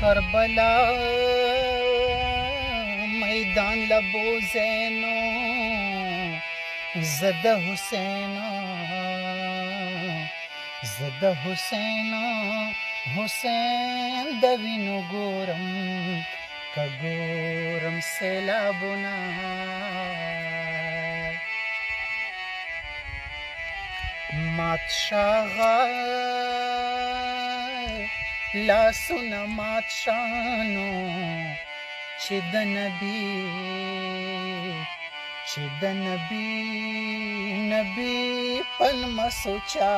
کربلا میدان لبو زینو زد حسینو زد حسینو حسین د وینو ګورم که ګورم سیلابونه مات شاغه لاسونه مات شانو چې د نبی پلمسو چا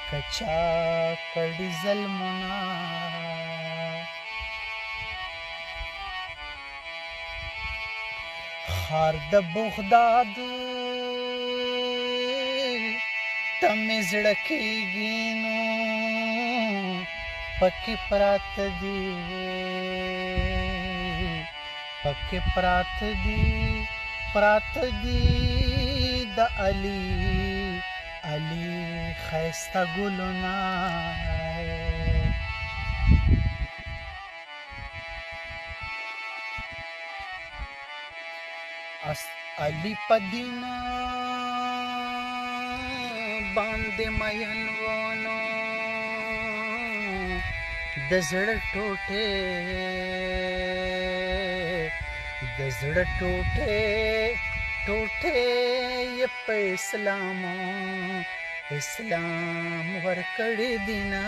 کچا کړي ظلمونه خار د بغداد ته مې زړه کېږي نو پکې پراته دي د علي ښایسته ګلونه علي په دین باندې مین ونو د زړه ټوټې یې په اسلام ورکړې دینه